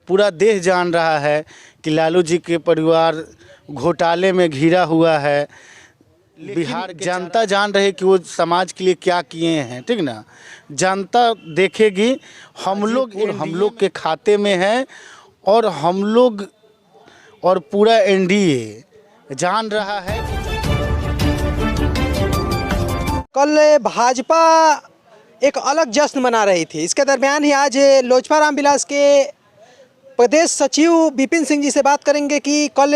पूरा देश जान रहा है कि लालू जी के परिवार घोटाले में घिरा हुआ है। बिहार की जनता जान रही कि वो समाज के लिए क्या किए हैं, ठीक ना। जनता देखेगी, हम लोग के खाते में है और हम लोग और पूरा एनडीए जान रहा है। कल भाजपा एक अलग जश्न मना रही थी। इसके दरमियान ही आज लोजपा रामविलास के प्रदेश सचिव विपिन सिंह जी से बात करेंगे कि कल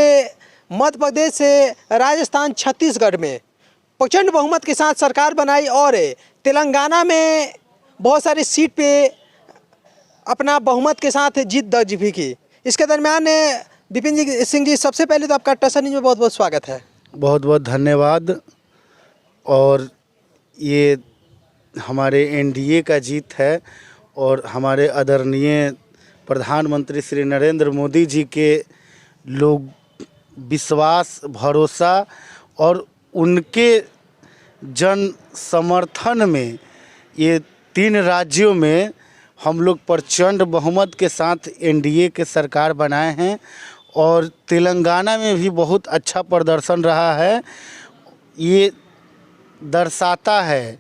मध्य प्रदेश से राजस्थान छत्तीसगढ़ में प्रचंड बहुमत के साथ सरकार बनाई और तेलंगाना में बहुत सारी सीट पे अपना बहुमत के साथ जीत दर्ज भी की। इसके दरमियान विपिन सिंह जी, सबसे पहले तो आपका टसन न्यूज़ में बहुत बहुत स्वागत है। बहुत बहुत धन्यवाद। और ये हमारे एनडीए का जीत है और हमारे आदरणीय प्रधानमंत्री श्री नरेंद्र मोदी जी के लोग विश्वास, भरोसा और उनके जन समर्थन में ये 3 राज्यों में हम लोग प्रचंड बहुमत के साथ एनडीए के सरकार बनाए हैं और तेलंगाना में भी बहुत अच्छा प्रदर्शन रहा है। ये दर्शाता है,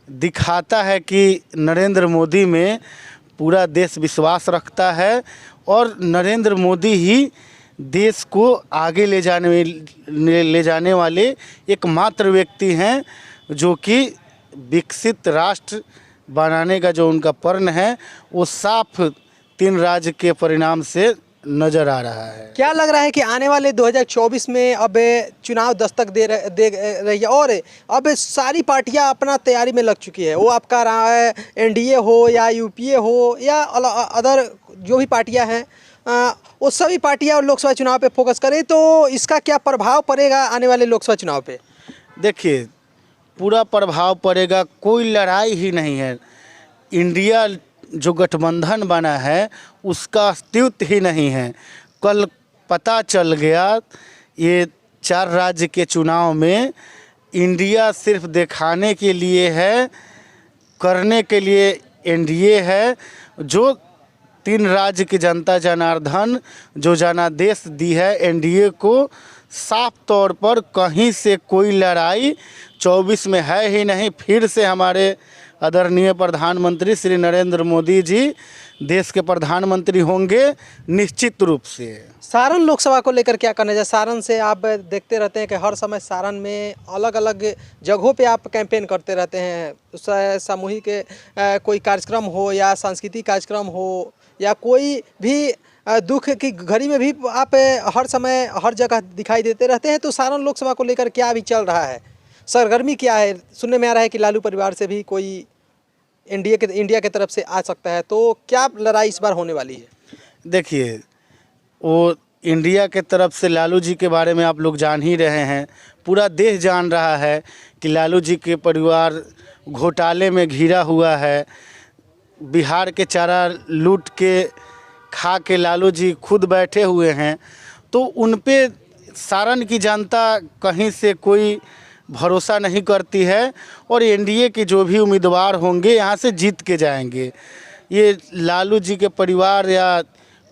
दिखाता है कि नरेंद्र मोदी में पूरा देश विश्वास रखता है और नरेंद्र मोदी ही देश को आगे ले जाने वाले एकमात्र व्यक्ति हैं जो कि विकसित राष्ट्र बनाने का जो उनका प्रण है वो साफ 3 राज्य के परिणाम से नज़र आ रहा है। क्या लग रहा है कि आने वाले 2024 में अब चुनाव दस्तक दे रही है और अब सारी पार्टियां अपना तैयारी में लग चुकी है? वो आपका रहा है एनडीए हो या यूपीए हो या अदर जो भी पार्टियां हैं, वो सभी पार्टियां लोकसभा चुनाव पे फोकस करें तो इसका क्या प्रभाव पड़ेगा आने वाले लोकसभा चुनाव पे? देखिए, पूरा प्रभाव पड़ेगा। कोई लड़ाई ही नहीं है। इंडिया जो गठबंधन बना है उसका अस्तित्व ही नहीं है। कल पता चल गया ये 4 राज्य के चुनाव में इंडिया सिर्फ दिखाने के लिए है, करने के लिए एनडीए है। जो 3 राज्य की जनता जनार्दन जो जनादेश दी है एनडीए को, साफ तौर पर कहीं से कोई लड़ाई 24 में है ही नहीं। फिर से हमारे आदरणीय प्रधानमंत्री श्री नरेंद्र मोदी जी देश के प्रधानमंत्री होंगे निश्चित रूप से। सारण लोकसभा को लेकर क्या कहना चाहिए? सारण से आप देखते रहते हैं कि हर समय सारण में अलग अलग जगहों पे आप कैंपेन करते रहते हैं। सामूहिक कोई कार्यक्रम हो या सांस्कृतिक कार्यक्रम हो या कोई भी दुख की घड़ी में भी आप हर समय हर जगह दिखाई देते रहते हैं। तो सारण लोकसभा को लेकर क्या अभी चल रहा है, सरगर्मी क्या है? सुनने में आ रहा है कि लालू परिवार से भी कोई इंडिया की तरफ से आ सकता है, तो क्या लड़ाई इस बार होने वाली है? देखिए, वो इंडिया के तरफ से लालू जी के बारे में आप लोग जान ही रहे हैं। पूरा देश जान रहा है कि लालू जी के परिवार घोटाले में घिरा हुआ है। बिहार के चारा लूट के खा के लालू जी खुद बैठे हुए हैं। तो उन पे सारण की जनता कहीं से कोई भरोसा नहीं करती है और एनडीए के जो भी उम्मीदवार होंगे यहाँ से जीत के जाएंगे। ये लालू जी के परिवार या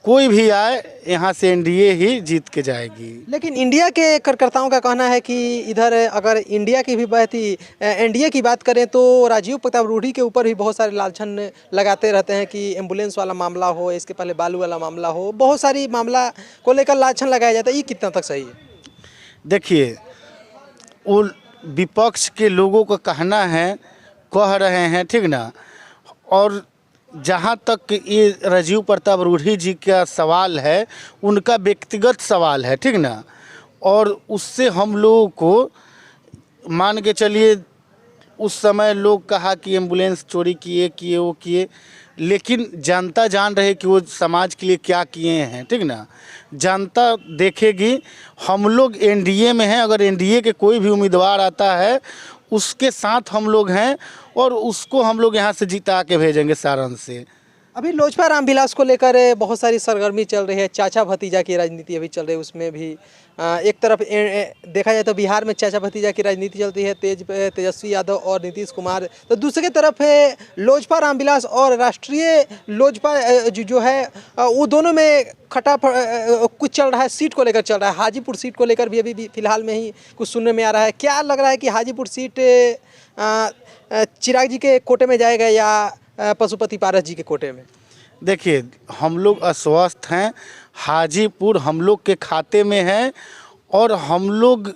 कोई भी आए, यहाँ से एनडीए ही जीत के जाएगी। लेकिन इंडिया के कार्यकर्ताओं का कहना है कि इधर अगर इंडिया की भी बात ही एनडीए की बात करें तो राजीव प्रताप रूढ़ी के ऊपर भी बहुत सारे लांछन लगाते रहते हैं कि एम्बुलेंस वाला मामला हो, इसके पहले बालू वाला मामला हो, बहुत सारी मामला को लेकर लांछन लगाया जाता है। ये कितना तक सही है? देखिए, वो विपक्ष के लोगों का कहना है, कह रहे हैं, ठीक ना। और जहाँ तक ये राजीव प्रताप रूढ़ी जी का सवाल है, उनका व्यक्तिगत सवाल है, ठीक ना। और उससे हम लोगों को मान के चलिए, उस समय लोग कहा कि एम्बुलेंस चोरी किए वो किए, लेकिन जनता जान रहे कि वो समाज के लिए क्या किए हैं, ठीक ना। जनता देखेगी, हम लोग एनडीए में हैं। अगर एनडीए के कोई भी उम्मीदवार आता है उसके साथ हम लोग हैं और उसको हम लोग यहाँ से जिता के भेजेंगे सारण से। अभी लोजपा रामविलास को लेकर बहुत सारी सरगर्मी चल रही है, चाचा भतीजा की राजनीति अभी चल रही है। उसमें भी एक तरफ देखा जाए तो बिहार में चाचा भतीजा की राजनीति चलती है, तेजस्वी यादव और नीतीश कुमार, तो दूसरी तरफ है लोजपा रामविलास और राष्ट्रीय लोजपा जो है वो दोनों में कुछ चल रहा है, सीट को लेकर चल रहा है। हाजीपुर सीट को लेकर भी अभी फिलहाल में ही कुछ सुनने में आ रहा है। क्या लग रहा है कि हाजीपुर सीट चिराग जी के कोटे में जाएगा या पशुपति पारस जी के कोटे में? देखिए, हम लोग अस्वस्थ हैं, हाजीपुर हम लोग के खाते में है और हम लोग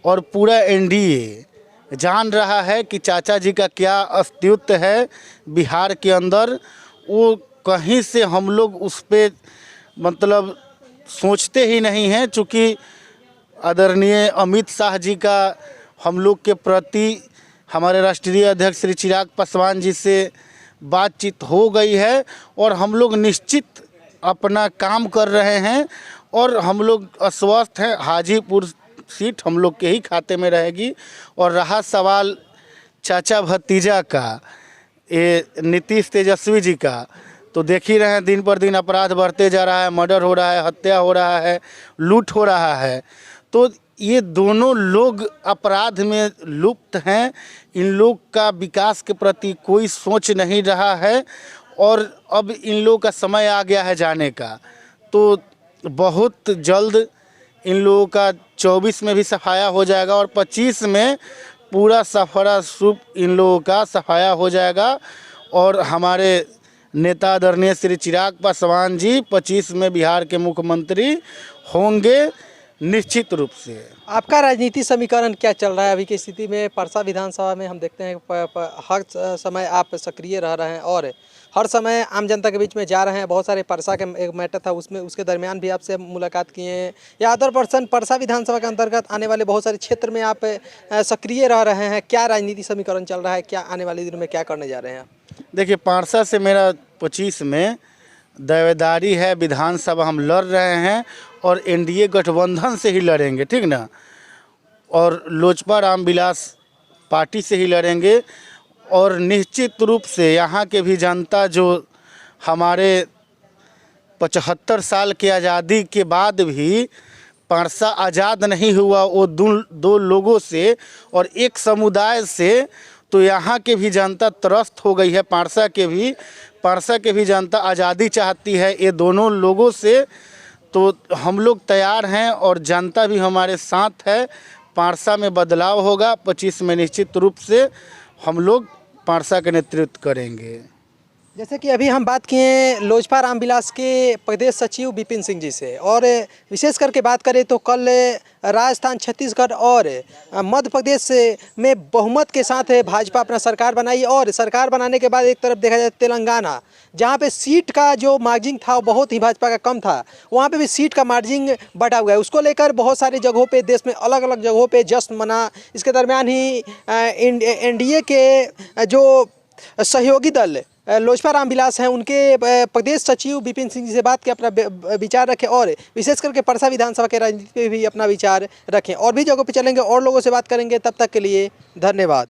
और पूरा एनडीए जान रहा है कि चाचा जी का क्या अस्तित्व है बिहार के अंदर। वो कहीं से हम लोग उस पर मतलब सोचते ही नहीं हैं, चूँकि आदरणीय अमित शाह जी का हम लोग के प्रति हमारे राष्ट्रीय अध्यक्ष श्री चिराग पासवान जी से बातचीत हो गई है और हम लोग निश्चित अपना काम कर रहे हैं और हम लोग आश्वस्त हैं। हाजीपुर सीट हम लोग के ही खाते में रहेगी। और रहा सवाल चाचा भतीजा का, ये नीतीश तेजस्वी जी का, तो देख ही रहे हैं दिन पर दिन अपराध बढ़ते जा रहा है, मर्डर हो रहा है, हत्या हो रहा है, लूट हो रहा है। तो ये दोनों लोग अपराध में लुप्त हैं। इन लोग का विकास के प्रति कोई सोच नहीं रहा है और अब इन लोगों का समय आ गया है जाने का। तो बहुत जल्द इन लोगों का 24 में भी सफाया हो जाएगा और 25 में पूरा सफरा सूप इन लोगों का सफाया हो जाएगा। और हमारे नेता आदरणीय श्री चिराग पासवान जी 25 में बिहार के मुख्यमंत्री होंगे निश्चित रूप से। आपका राजनीति समीकरण क्या चल रहा है अभी की स्थिति में? परसा विधानसभा में हम देखते हैं हर समय आप सक्रिय रह रहे हैं और हर समय आम जनता के बीच में जा रहे हैं। बहुत सारे परसा के एक मैटर था, उसमें उसके दरमियान भी आपसे मुलाकात किए हैं। या अदर पर्सन परसा विधानसभा के अंतर्गत आने वाले बहुत सारे क्षेत्र में आप सक्रिय रह रहे हैं। क्या राजनीति समीकरण चल रहा है? क्या आने वाले दिनों में क्या करने जा रहे हैं? देखिए, परसा से मेरा 25 में दावेदारी है, विधानसभा हम लड़ रहे हैं और एनडीए गठबंधन से ही लड़ेंगे, ठीक ना। और लोजपा रामविलास पार्टी से ही लड़ेंगे और निश्चित रूप से यहाँ के भी जनता जो हमारे 75 साल की आज़ादी के बाद भी परसा आज़ाद नहीं हुआ, वो दो लोगों से और एक समुदाय से, तो यहाँ के भी जनता त्रस्त हो गई है। परसा के भी जनता आज़ादी चाहती है ये दोनों लोगों से। तो हम लोग तैयार हैं और जनता भी हमारे साथ है। परसा में बदलाव होगा। 25 में निश्चित रूप से हम लोग परसा का नेतृत्व करेंगे। जैसे कि अभी हम बात किए लोजपा रामविलास के प्रदेश सचिव विपिन सिंह जी से, और विशेष करके बात करें तो कल राजस्थान, छत्तीसगढ़ और मध्य प्रदेश में बहुमत के साथ भाजपा अपना सरकार बनाई। और सरकार बनाने के बाद एक तरफ देखा जाए तेलंगाना, जहां पे सीट का जो मार्जिन था वो बहुत ही भाजपा का कम था, वहां पे भी सीट का मार्जिन बढ़ा हुआ है। उसको लेकर बहुत सारी जगहों पे देश में अलग अलग जगहों पे जश्न मना। इसके दरमियान ही एनडीए के जो सहयोगी दल लोजपा रामविलास हैं, उनके प्रदेश सचिव विपिन सिंह जी से बात के अपना विचार रखें और विशेष करके परसा विधानसभा के राजनीति पे भी अपना विचार रखें। और भी जगहों पे चलेंगे और लोगों से बात करेंगे। तब तक के लिए धन्यवाद।